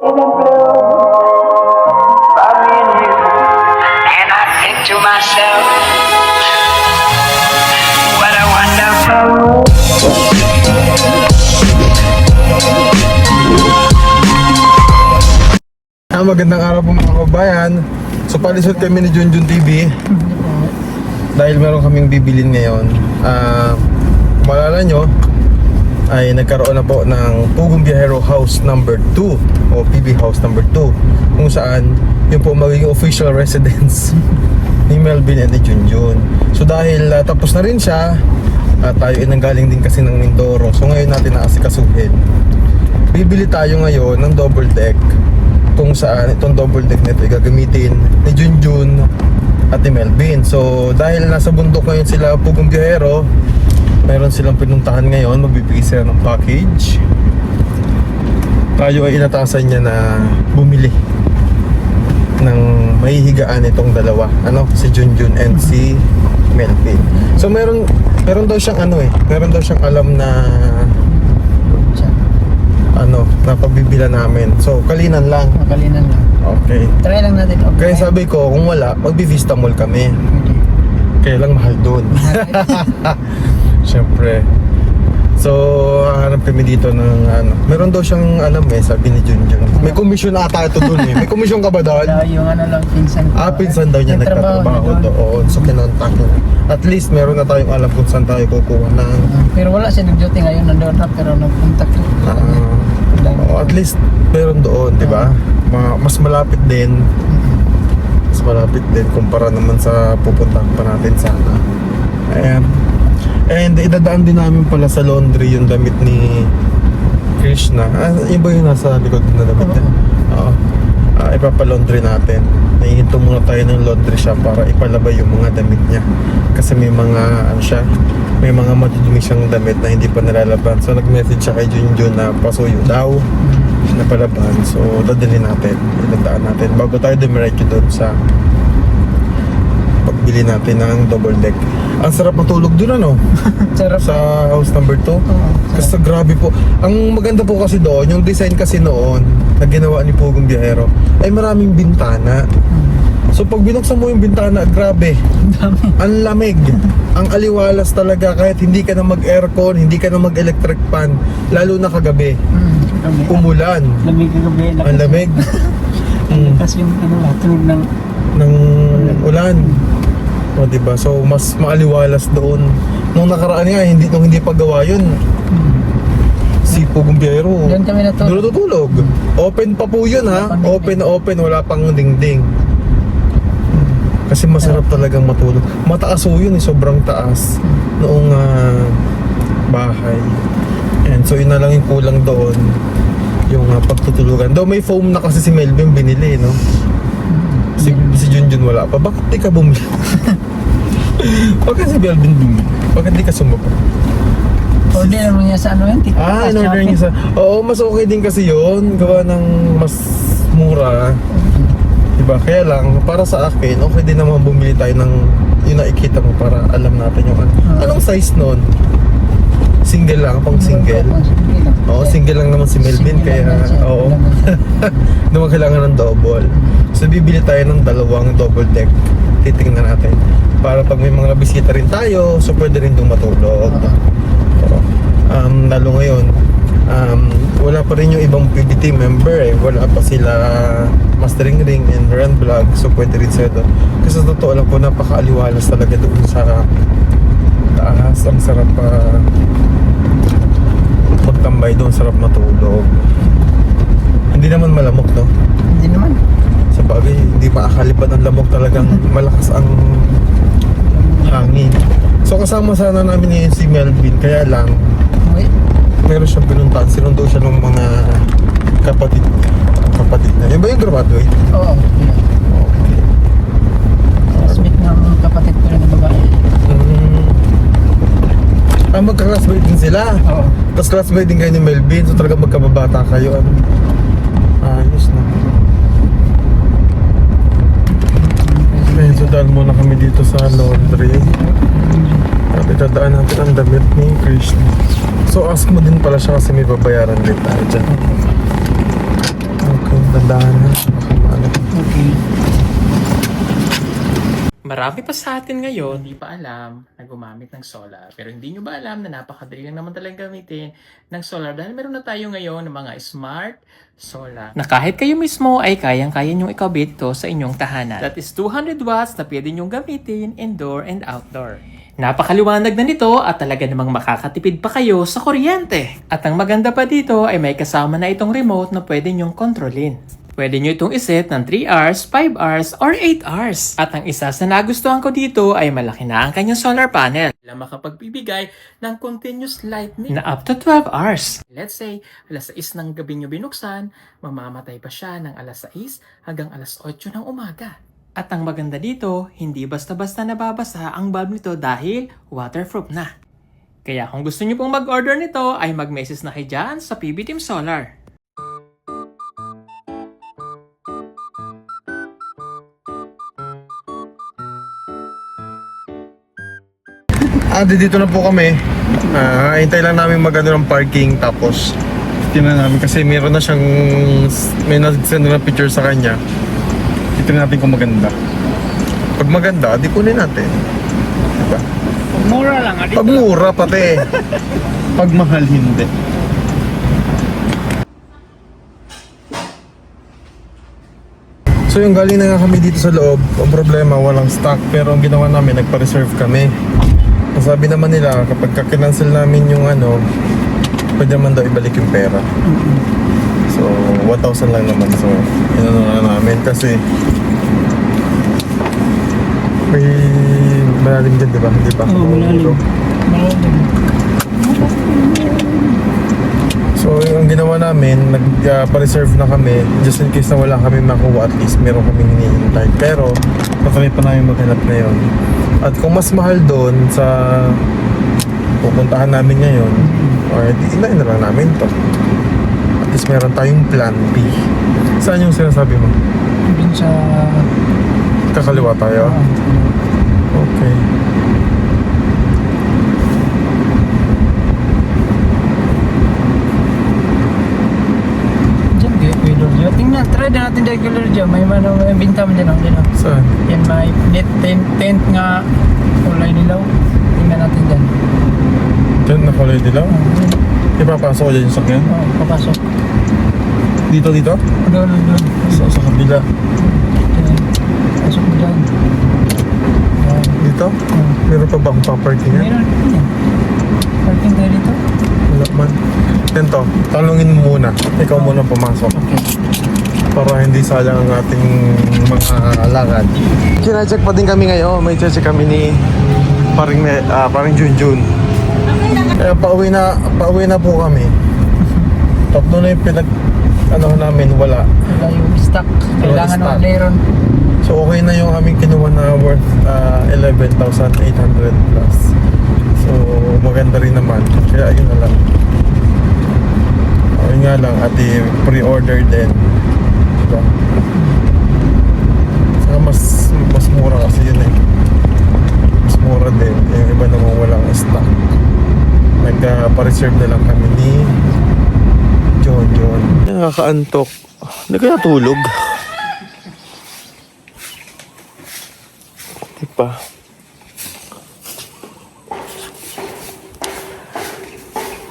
And I think to myself, what a wonderful world. Magandang araw po mga kabayan. So palisod kami ni Junjun TV dahil meron kaming bibilin ngayon. Kung maalala nyo ay nagkaroon na po ng Pugong Biyahero House number 2 o PB House number 2, kung saan yun po magiging official residence ni Melvin and ni Junjun. So dahil tapos na rin siya, tayo ay nanggaling din kasi ng Mindoro. So ngayon natin naasikasuhin. Bibili tayo ngayon ng double deck, kung saan itong double deck nito ay gagamitin ni Junjun at ni Melvin. So dahil nasa bundok ngayon sila Pugong Biyahero, meron silang pinuntahan ngayon, magbibigay sila ng package. Tayo ay inatasan niya na bumili ng mahihigaan itong dalawa, si Junjun and si Melvin. So meron daw siyang meron daw siyang alam na napabibila namin. So kalinan lang. Kalinan lang. Okay. Try lang natin. Kaya sabi ko, kung wala, magbi-Vista Mall kami. Kaya lang mahal doon. Siyempre. So hanap kami dito ng meron daw siyang alam sabi ni Junjun. May commission ata ito doon May commission ka ba doon? Yung lang, pinsan ko. Pinsan daw niya nagtatrabaho doon. So kinontak niya. At least meron na tayong alam kung saan tayo kukuha ng pero wala siya nag-duty ngayon, nandoon na, pero nag-contact ko. at least meron doon, di ba? Mas malapit din. Mas malapit din kumpara naman sa pupuntahan pa natin sana. Ayan. And idadaan din namin pala sa laundry yung damit ni Krishna. Yun ba yung nasa likod na damit niya? Oo. Ipapalaundry natin. Nahihinto muna tayo ng laundry shop para ipalaba yung mga damit niya. Kasi may mga may mga matudumi siyang damit na hindi pa nilalaban. So nag-message siya kay Junjun na pasuyo daw na palaban. So dadalhin natin, idadaan natin bago tayo dumiretso doon sa pagbili natin ng double deck. Ang sarap matulog doon Sarap. sa house number 2. Kasi grabe po. Ang maganda po kasi doon, yung design kasi noon na ginawa ni Pugong Biyahero ay maraming bintana. So pag binuksan mo yung bintana, grabe, ang lamig, ang aliwalas talaga. Kahit hindi ka na mag-aircon, hindi ka na mag-electric fan, lalo na kagabi, umulan, Lamig kagabi. ang lamig Kasi yung tunog ng ulan. O diba? So mas maaliwalas doon. Nung nakaraan nga, nung hindi pa gawa yun, si Pugong Biyahero doon kami natulog. natutulog. Open pa po yun Open na open, wala pang dingding. Kasi masarap talagang matulog. Mataas po yun sobrang taas noong bahay. And so yun na lang yung kulang doon, yung pagtutulugan. Though may foam na kasi si Melvin binili, no? Si Junjun wala pa. Bakit di ka bumili? Bakit si Melvin bumili? Bakit di ka sumapa? Order mo niya sa yun? In-order niya sa... Oo, mas okay din kasi yun. Gawa ng mas mura. Diba? Kaya lang, para sa akin, okay din naman bumili tayo ng yung nakikita mo para alam natin yung anong size nun? Single lang, pang single. Oo, single lang naman si Melvin, kaya oo. Hindi mo kailangan ng double. So bibili tayo ng dalawang double deck. Titingnan natin para pag may mga bisita rin tayo, so pwede rin doon matulog. Lalo ngayon, wala pa rin yung ibang PBT member wala pa sila Mastering Ring and Run Vlog, so pwede rin sila doon. Kasi sa totoo lang po, napakaaliwalas talaga doon sa taas. Ang sarap magtambay doon, sarap matulog. Hindi naman malamok, no? Hindi naman. Sa bagay, hindi maakalipan ang lamok, talagang malakas ang hangin. So kasama sana namin ngayon si Melvin, kaya lang meron siyang pinuntahan, sinundo siya ng mga kapatid na. Yan ba yung graduate? Oo. Okay. Smith ng kapatid ko rin na babae. Magka-classmate din sila. Oo. Tapos classmate din kayo ni Melvin, so talaga magkababata kayo. Ayos na. Okay, so dahil muna kami dito sa laundry. At itadaan natin ang damit ni Krishna. So ask mo din pala siya kasi may babayaran din tayo dyan. Okay. Marami pa sa atin ngayon hindi pa alam na gumamit ng solar. Pero hindi nyo ba alam na napakadali lang naman talagang gamitin ng solar dahil meron na tayo ngayon ng mga smart solar. Na kahit kayo mismo ay kayang-kaya nyong ikabit ito sa inyong tahanan. That is 200 watts na pwede nyong gamitin indoor and outdoor. Napakaliwanag na nito at talaga namang makakatipid pa kayo sa kuryente. At ang maganda pa dito ay may kasama na itong remote na pwede nyong kontrolin. Pwede nyo itong iset ng 3 hours, 5 hours, or 8 hours. At ang isa sa nagustuhan ko dito ay malaki na ang kanyang solar panel. Na makapagbibigay ng continuous lightning na up to 12 hours. Let's say, alas 6 ng gabi nyo binuksan, mamamatay pa siya ng alas 6 hanggang alas 8 ng umaga. At ang maganda dito, hindi basta-basta nababasa ang bulb nito dahil waterproof na. Kaya kung gusto nyo pong mag-order nito ay mag-message na kayo dyan sa PB Team Solar. Dito na po kami. Hintay lang namin magano ng parking tapos tingnan namin kasi meron na siyang may nag-send na picture sa kanya. Tingnan natin kung maganda. Pag maganda, di kunin natin. Diba? Pag mura lang. Pag mura pati. Pag mahal hindi. So yung galing na nga kami dito sa loob, ang problema walang stock pero ang ginawa namin nagpa-reserve kami. Sabi naman nila kapag ka-cancel namin yung ano, pwede naman daw ibalik yung pera. So 1,000 lang naman. So inano na namin kasi may malalim dyan, diba? Hindi ba? Oo, malalim. So yung ginawa namin, nagpa-reserve na kami just in case na wala kami makuha, at least meron kaming hinihintay. Pero patry pa namin maghanap na yun. At kung mas mahal doon sa pupuntahan namin ngayon, or inain na lang namin to. At least meron tayong plan B. Saan yung sinasabi mo? Dun sa... Kakaliwa tayo? Okay. Diyan, regular dyan. Tingnan, try na natin regular dyan. May manong binta mo dyan. Dyan. Saan? Yan, may tent nga kulay nilaw. Tingnan natin dyan. Diyan nakulay dilaw? Ipapasok ko dyan yung sakyan? Oo, papasok. Dito? Doon. Sa kabila? Dyan. Pasok mo dyan. Yan. Dito? Meron pa ba akong paparkingan? Meron. Yan. Parking tayo dito. Wala man. Ganito, tanungin mo muna. Ikaw muna pumasok. Okay. Para hindi sayang ang ating mga lakad. Kina-check pa din kami ngayon. May check kami ni paring Junjun. Kaya pauwi na po kami. Tatlo na yung namin, wala. Wala yung stock. Kailangan stock. ng meron. So okay na yung aming kinuha na worth 11,800 plus. So maganda rin naman. Kaya yun na lang. Yun nga lang, at pre-order din. Diba? Saka mas mura kasi yun eh. Mas mura din. Yung iba naman walang stock. Nagpa-reserve na lang kami ni John. Nakakaantok. Hindi kaya tulog. Diba?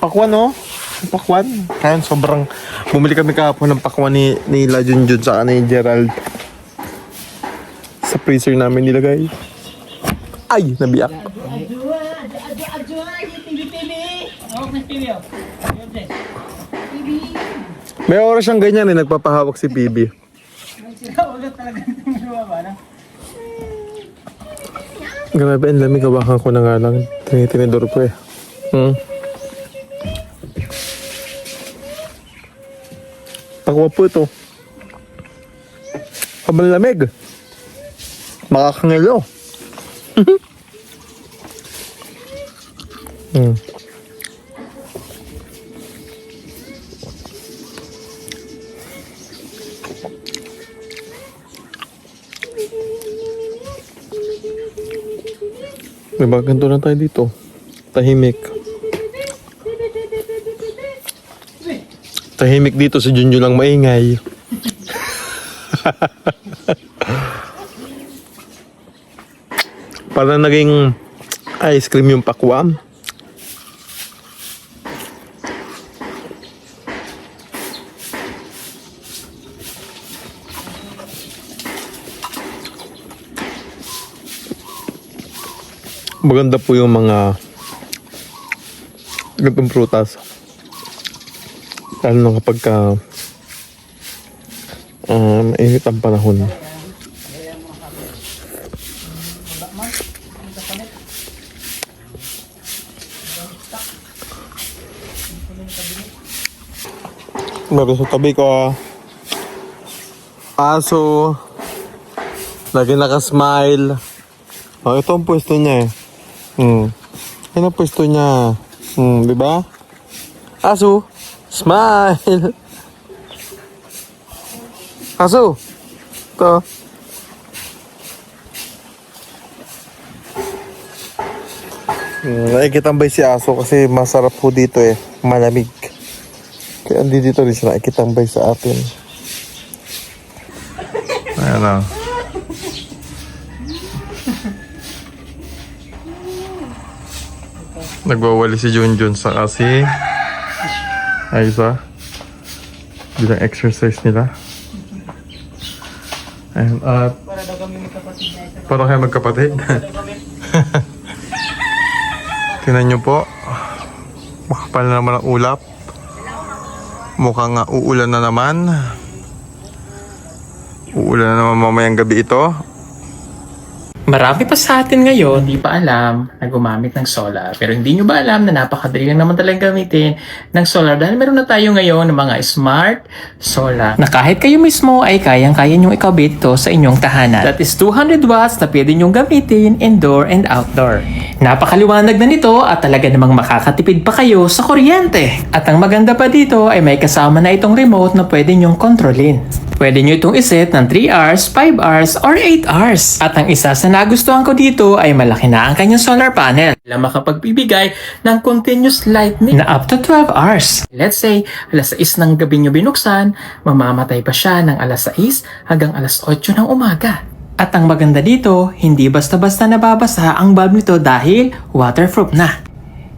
Pakwan, no? Pakwan. Kaya sobrang... Bumili kami kahapon ng pakwan nila Junjun sa ni Gerald. Sa freezer namin nilagay. Ay! Nabiyak. May oras siyang ganyan eh. Nagpapahawak si PB. Grabe, ang lamig. Hawakan ko na nga lang. Tinitinidor ko eh. Takwa po ito. Habang lamig. Makakangilo. Diba, ganito lang tayo dito. Tahimik. Tahimik dito, si Junjun lang maingay. Para naging ice cream yung pakwan. Maganda po yung mga gantong prutas. Lalo na kapag mainit ang panahon. Meron sa tabi ko aso, lagi nakasmile. Oh, ito ang pwesto niya eh. Yan ang pwesto niya. Diba? Aso, smile. Aso, ito. Nakikitambay si aso kasi masarap po dito eh. Malamig. Kaya dito rin siya nakikitambay sa atin. Ayan na. Nagwawali si Junjun sa kasi Aiza bilang exercise nila. Ayan, at para kayo magkapatid. Tingnan nyo po, makapal na naman ang ulap. Mukhang uulan na naman. Uulan na naman mamayang gabi ito. Marami pa sa atin ngayon, hindi pa alam na gumamit ng solar. Pero hindi nyo ba alam na napakadali lang naman talaga gamitin ng solar dahil meron na tayo ngayon ng mga smart solar na kahit kayo mismo ay kayang-kaya nyong ikabit to sa inyong tahanan. That is 200 watts na pwede nyong gamitin indoor and outdoor. Napakaliwanag na nito at talaga namang makakatipid pa kayo sa kuryente. At ang maganda pa dito ay may kasama na itong remote na pwede nyong kontrolin. Pwede nyo itong iset ng 3 hours, 5 hours, or 8 hours. At ang isa sa nagustuhan ko dito ay malaki na ang kanyang solar panel na makapagbibigay ng continuous lightning na up to 12 hours. Let's say, alas 6 ng gabi nyo binuksan, mamamatay pa siya ng alas 6 hanggang alas 8 ng umaga. At ang maganda dito, hindi basta-basta nababasa ang bulb nito dahil waterproof na.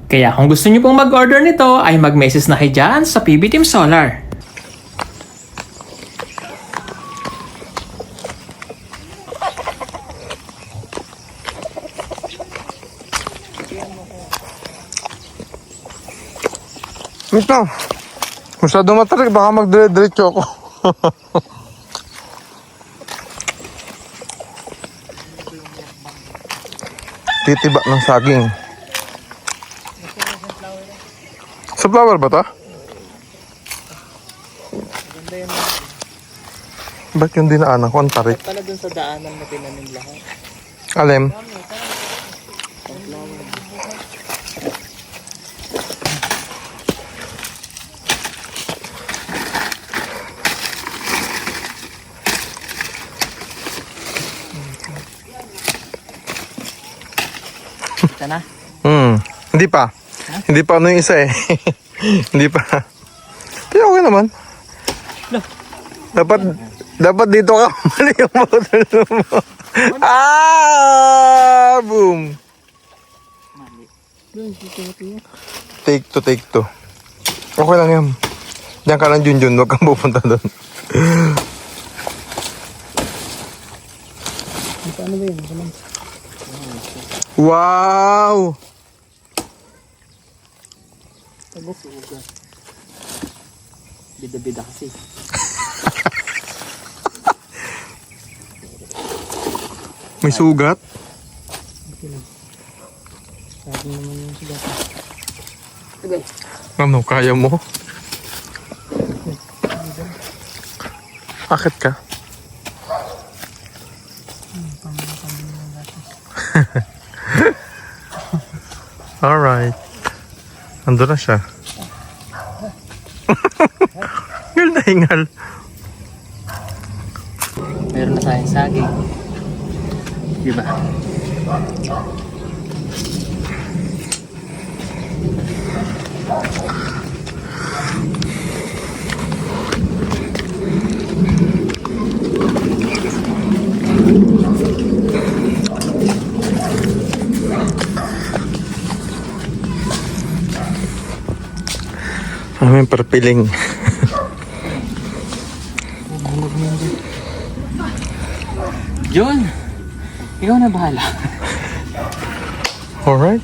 Kaya kung gusto nyo pong mag-order nito ay mag-message na kayo dyan sa PB Team Solar. Wait lang. Masyado matarik, baka magdire-diretso ako. Titiba ng saging. Sa flower ba to? Ba't yung dinaanan ko? Ang tarik. Pala dun sa daanan na tinanim lahat. Alem. Ito na. Hindi pa. Hindi pa ano yung isa eh. Hindi pa. Pero okay naman. Dapat dito ka mali yung motor mo. Boom. Take two. Okay lang yan. Diyan ka lang Junjun, huwag kang pupunta doon. Ano ba yun? Wow! Bida-bida kasi. May sugat? Sabi naman yung sugat. Ano, kaya mo? Akit ka? Alright. Ando na siya. Hingal na hingal. Meron na tayong saging. Diba? May perpiling. John, ikaw na bahala. Alright.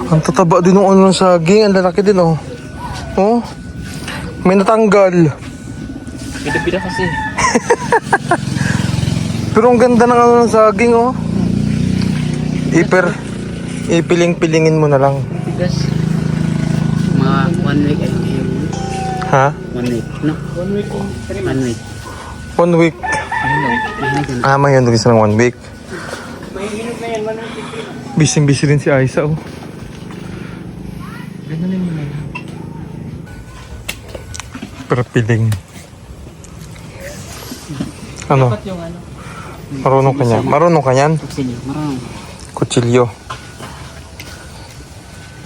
Ang tataba din ng ano ng saging. Ang lalaki din, oh. Oh. May natanggal. Pida-pida kasi. Pero ang ganda ng ano ng saging, oh. Ipiling-pilingin mo na lang. Bigas. Mga 1 week ay yung Ha? 1 week. No? 1 week. 1 week. 1 week. Ano? May yun ng 1 week. Bising-busy rin si Aiza, oh. Ganun din yun. Perpiling. Ano? Dapat yung ano. Marunong ka niyan? Marunong ka niyan? Sige, marami. Kutsilyo.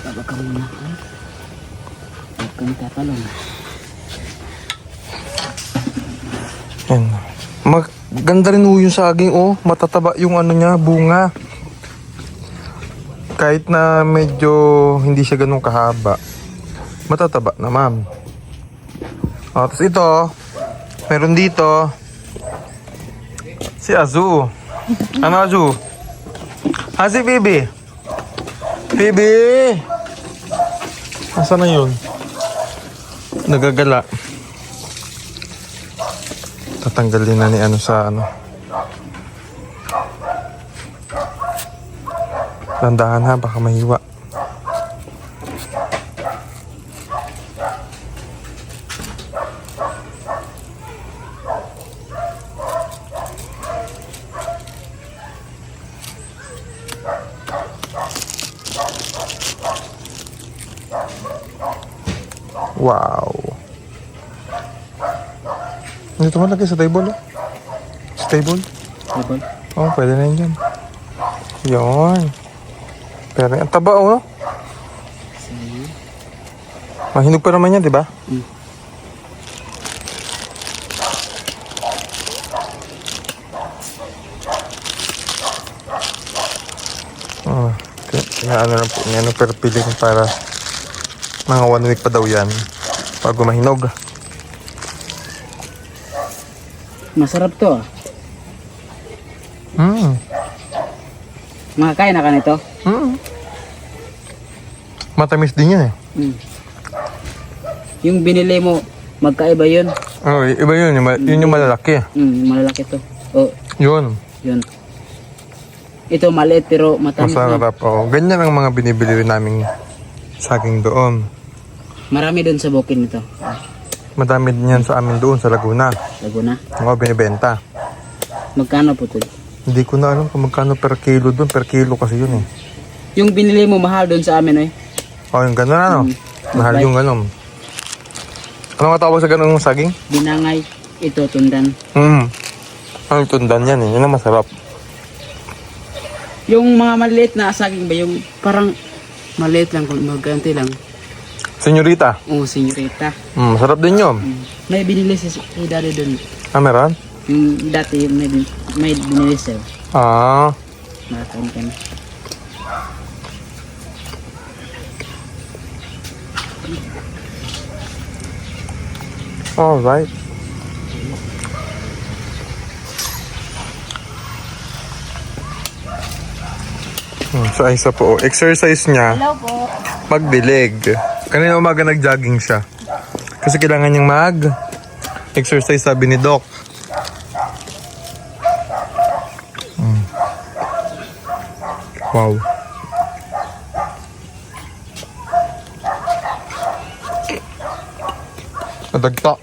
Baba ka muna. Huwag kang tatalong. Yan. Maganda rin yung saging, oh. Matataba yung ano niya, bunga. Kahit na medyo hindi siya ganun kahaba, matataba na, ma'am. Oh, tapos ito, meron dito si Azu. Ano, Azu? Si Bibi. Bibi! Nasaan na yun? Nagagala. Tatanggalin na ni ano sa ano. Landahan ha, baka mahiwa. Wow. Dito mo lagay sa table, oh. Sa table? Table? Oh, pwede na yun dyan. Yun. Pero ang taba, oh. Mahinog pa naman yan, di ba? Mm. Oh, ano na po, ano perpiling para mga 1 week pa daw yan bago mahinog. Masarap to ah. Makakain na ka nito? Matamis din yan, eh. Yung binili mo, magkaiba yun. Oh, iba yun, yun yung malalaki. Malalaki to. Oh, Yun, yun. Ito maliit pero matamis na. masarap. Oh, ganyan ang mga binibili rin naming saging doon. Marami doon sa bukid nito. Madami din yan sa amin doon sa Laguna. Laguna. Mga binibenta. Magkano po to? Hindi ko na alam kung magkano per kilo doon. Per kilo kasi yun, eh. Yung binili mo mahal doon sa amin eh. Oh, yung gano'n, ano? Mahal yung gano'n. Ano nga tawag sa gano'ng saging? Binangay. Ito tundan. Ang tundan yan, eh. Yan ang masarap. Yung mga maliit na saging ba? Yung parang maliit lang, magkanti lang. Senyorita. Oo, senyorita. Masarap din yun. May binili si daddy doon. Ah, meron? Yung dati may binili sa'yo. Ah. Nakakain ka na. Alright. So, Aiza po. Exercise niya. Hello po. Magdilig. Kanina umaga nag-jogging siya. Kasi kailangan niyang mag-exercise, sabi ni Doc. Wow. Nadagta.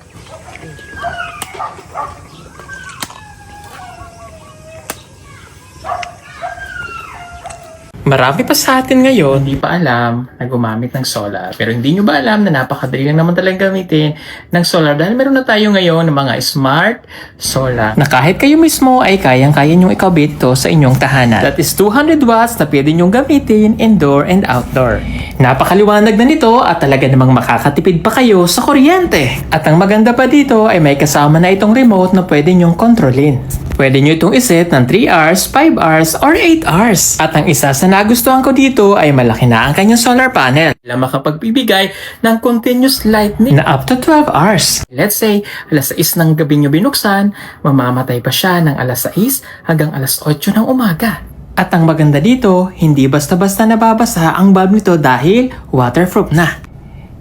Marami pa sa atin ngayon, hindi pa alam na gumamit ng solar. Pero hindi nyo ba alam na napakadali lang naman talagang gamitin ng solar dahil meron na tayo ngayon ng mga smart solar na kahit kayo mismo ay kayang-kaya nyong ikabit to sa inyong tahanan. That is 200 watts na pwede nyong gamitin indoor and outdoor. Napakaliwanag na nito at talaga namang makakatipid pa kayo sa kuryente. At ang maganda pa dito ay may kasama na itong remote na pwede nyong kontrolin. Pwede nyo itong iset ng 3 hours, 5 hours, or 8 hours. At ang isa sa nagustuhan ko dito ay malaki na ang kanyang solar panel na makapagbibigay ng continuous lightning na up to 12 hours. Let's say, alas 6 ng gabi nyo binuksan, mamamatay pa siya ng alas 6 hanggang alas 8 ng umaga. At ang maganda dito, hindi basta-basta nababasa ang bulb nito dahil waterproof na.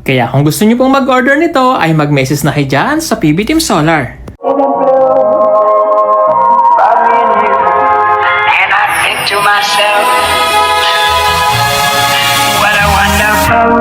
Kaya kung gusto nyo pong mag-order nito ay mag-message na kayo dyan sa PB Team Solar. And I think to myself, what a wonderful